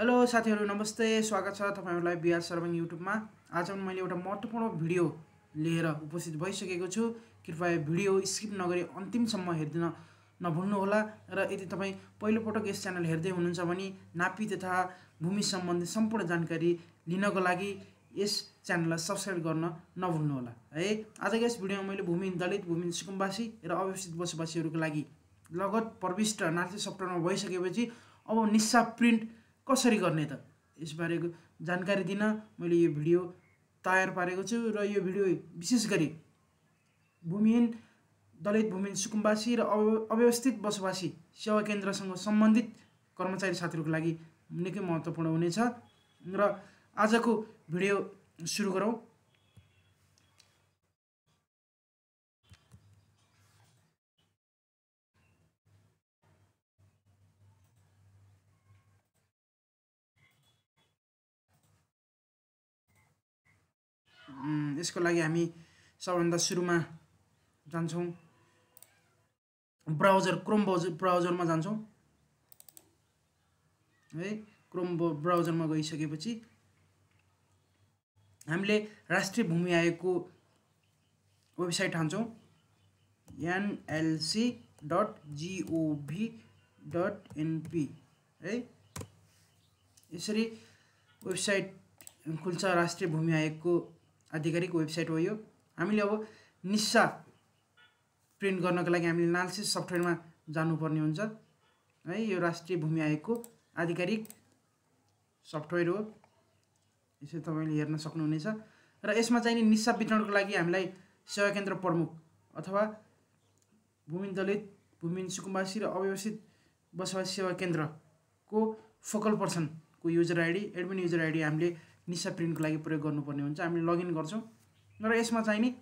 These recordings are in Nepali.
हेलो साथीहरु नमस्ते स्वागत छ तपाईहरुलाई bssurveying युट्युबमा। आज मैले एउटा महत्त्वपूर्ण भिडियो लिएर उपस्थित भइसकेको छु। कृपया भिडियो स्किप नगरी अन्तिमसम्म हेर्दिन नभुल्नु होला र यदि तपाई पहिलो पटक यस च्यानल हेर्दै हुनुहुन्छ भने नापी तथा भूमि सम्बन्धी सम्पूर्ण जानकारी लिनको लागि यस च्यानललाई सब्स्क्राइब गर्न नभुल्नु होला है। आजको यस भिडियोमा मैले भूमिहीन दलित, भूमिहीन सुकुम्बासी र अव्यवस्थित बसोबासीहरुको लागि लगत प्रविष्ट नाल्सिस सफ्टवेयरमा भइसकेपछि अब निस्सा प्रिन्ट कसरी गर्ने त यसबारेको जानकारी दिन मैले यो भिडियो तयार पारेको छु र यो भिडियो विशेष गरी भूमिहीन दलित, भूमिहीन सुकुम्बासी र अव्यवस्थित बसोबासी सेवा केन्द्रसँग सम्बन्धित कर्मचारी साथीहरुको लागि निकै महत्त्वपूर्ण हुनेछ र आजको भिडियो सुरु गरौँ। यसको लागि हामी सबभन्दा सुरुमा जान्छौं ब्राउजर क्रोम ब्राउजरमा जान्छौं है। क्रोम ब्राउजरमा गइसकेपछि हामीले राष्ट्रिय भूमि आयोगको वेबसाइट हान्छौं nlc.gov.np है। यसरी वेबसाइट खुल्छ। राष्ट्रिय भूमि आयोगको आधिकारिक वेबसाइट हो यो। हामीले अब निस्सा प्रिन्ट गर्नको लागि हामीले नाल्सिस सफ्टवेयरमा जानुपर्ने हुन्छ है। यो राष्ट्रिय भूमि आयोगको आधिकारिक सफ्टवेयर हो। यसरी तपाईले हेर्न सक्नुहुनेछ र यसमा चाहिँ निस्सा वितरणको लागि हामीलाई सेवा केन्द्र प्रमुख अथवा भूमिहीन दलित, भूमिहीन सुकुम्बासी र अव्यवस्थित बसोबासी सेवा केन्द्रको फोकल पर्सनको user ID, admin user ID हामीले निस्सा प्रिन्टको लागि प्रयोग गर्नुपर्ने हुन्छ। हामीले लगइन गर्छौं र यसमा चाहिँ नि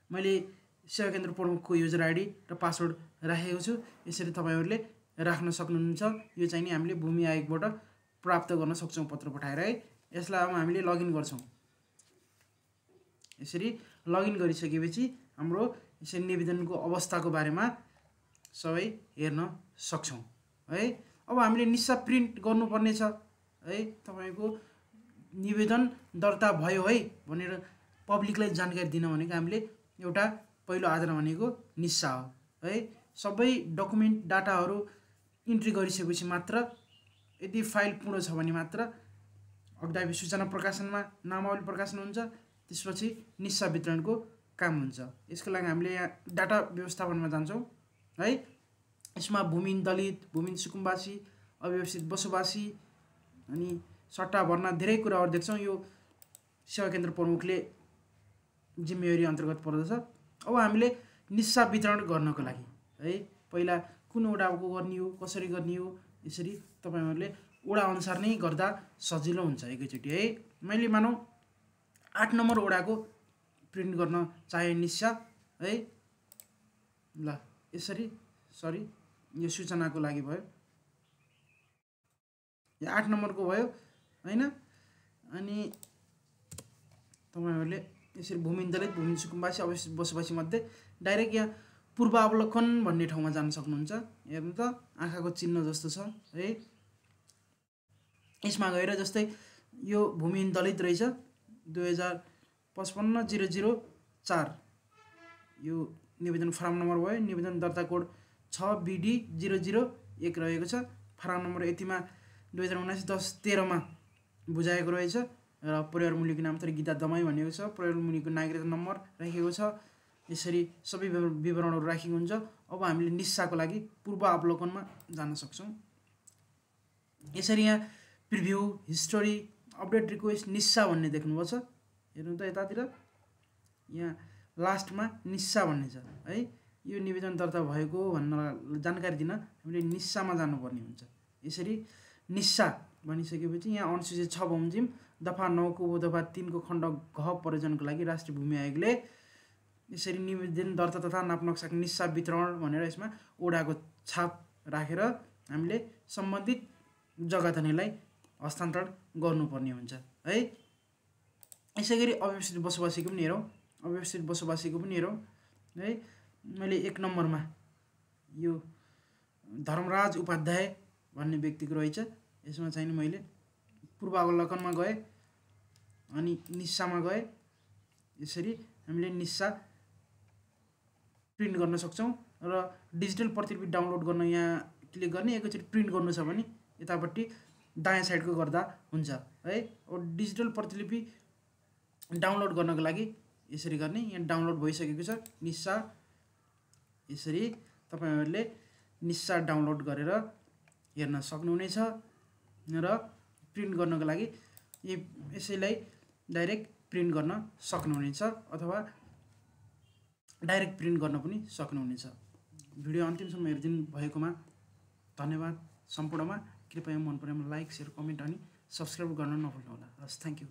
मैले सेवा केन्द्र प्रमुखको युजर आइडी र पासवर्ड राखेको छु। यसरी तपाईहरुले राख्न सक्नुहुन्छ। यो चाहिँ नि हामीले भूमि आयोगबाट प्राप्त गर्न सक्छौं पत्र पठाएर है। यसलाई अब हामीले लगइन गर्छौं। यसरी लगइन गरिसकेपछि हाम्रो यसरी निवेदनको अवस्थाको बारेमा सबै हेर्न सक्छौं है। अब हामीले निस्सा प्रिन्ट गर्नुपर्ने छ है। तपाईको निवेदन दर्ता भयो है भनेर पब्लिकलाई जानकारी दिन भनेको हामीले एउटा पहिलो आधार भनेको निस्सा हो है। सबै डकुमेन्ट डाटाहरु इन्ट्री गरिसकेपछि मात्र, यदि फाइल पूर्ण छ भने मात्र अग्दाबी सूचना प्रकाशनमा नामावली प्रकाशन हुन्छ। त्यसपछि निस्सा वितरणको काम हुन्छ। यसको लागि हामीले यहाँ डाटा व्यवस्थापनमा जान्छौं है। यसमा भूमिहीन दलित, भूमिहीन सुकुम्बासी, अव्यवस्थित बसोबासी अनि सट्टा भर्ना धेरै कुराहरु देख्छौं। यो सेवा केन्द्र प्रमुखले जिम्मेवारी अन्तर्गत पर्दछ। अब हामीले निस्सा वितरण गर्नको लागि है पहिला कुन वडाको गर्ने हो, कसरी गर्ने हो, यसरी तपाईहरुले वडा अनुसार नै गर्दा सजिलो हुन्छ एकैचोटी है। मैले मानौ 8 नम्बर वडाको प्रिन्ट गर्न चाहे निस्सा है। ल यसरी सरी यो सूचनाको लागि भयो। यो 8 नम्बरको भयो हैन। अनि तपाईहरुले यसरी भूमिहीन दलित, भूमिहीन सुकुम्बासी, अव्यवस्थित बसोबासी मध्ये डाइरेक्ट यहाँ पूर्वावलोकन भन्ने ठाउँमा जान सक्नुहुन्छ। हेर्नु त आँखाको चिन्ह जस्तो छ है। यसमा गएर जस्तै यो भूमिहीन दलित रहेछ 2055-004 यो निवेदन फारम नम्बर भयो। निवेदन दर्ता कोड 6BD001 रहेको छ। फारम नम्बर यतिमा 2019-10-13 मा बुझाएको रहेछ र परिवार मूल्यको नाम थरी गीता दमाई भनेको छ। परिवार मूल्यको नागरिकता नम्बर राखेको छ। यसरी सबै विवरणहरु राखेको हुन्छ। अब हामीले निस्साको लागि पूर्वावलोकनमा जान सक्छौं। यसरी यहाँ प्रिभ्यू, हिस्टोरी, अपडेट रिक्वेस्ट निस्सा भन्ने देख्नुभएको छ। हेर्नु त यतातिर यहाँ लास्टमा निस्सा भन्ने छ है। यो निवेदन दर्ता भएको भन्न जानकारी दिन हामीले निस्सामा जानुपर्ने हुन्छ। यसरी निस्सा भनिसकेपछि यहाँ अनुसूची 6 बमोजिम दफा 9 को दफा 3 को खण्ड घ प्रयोजनको लागि राष्ट्रिय भूमि आयोगले यसरी निवेदन दर्ता तथा नाप नक्साको निस्सा वितरण भनेर यसमा वडाको छाप राखेर हामीले सम्बन्धित जग्गाधनीलाई हस्तान्तरण गर्नुपर्ने हुन्छ है। यसैगरी अव्यवस्थित बसोबासीको पनि हेरौं। अव्यवस्थित बसोबासीको पनि हेरौं है। मैले 1 नम्बरमा यो धर्मराज उपाध्याय भन्ने व्यक्तिको रहेछ यसमा चाहिँ मैले पूर्वावलोकनमा गएँ अनि निस्सामा गएँ। यसरी हामीले निस्सा प्रिन्ट गर्न सक्छौँ र डिजिटल प्रतिलिपि डाउनलोड गर्न यहाँ क्लिक गर्ने, एकैचोटि प्रिन्ट गर्नु छ भने यतापट्टि दायाँ साइडको गर्दा हुन्छ है। अब डिजिटल प्रतिलिपि डाउनलोड गर्नको लागि यसरी गर्ने, यहाँ डाउनलोड भइसकेको छ निस्सा। यसरी तपाईहरुले निस्सा डाउनलोड गरेर हेर्न सक्नुहुनेछ र प्रिन्ट गर्नको लागि यसैलाई डाइरेक्ट प्रिन्ट गर्न सक्नुहुनेछ अथवा डाइरेक्ट प्रिन्ट गर्न पनि सक्नुहुनेछ। भिडियो अन्तिमसम्म हेरिदिनु भएकोमा धन्यवाद सम्पूर्णमा। कृपया मन परेमा लाइक, शेयर, कमेन्ट अनि सब्स्क्राइब गर्न नभुल्नुहोला। हस्, थ्यांक यू।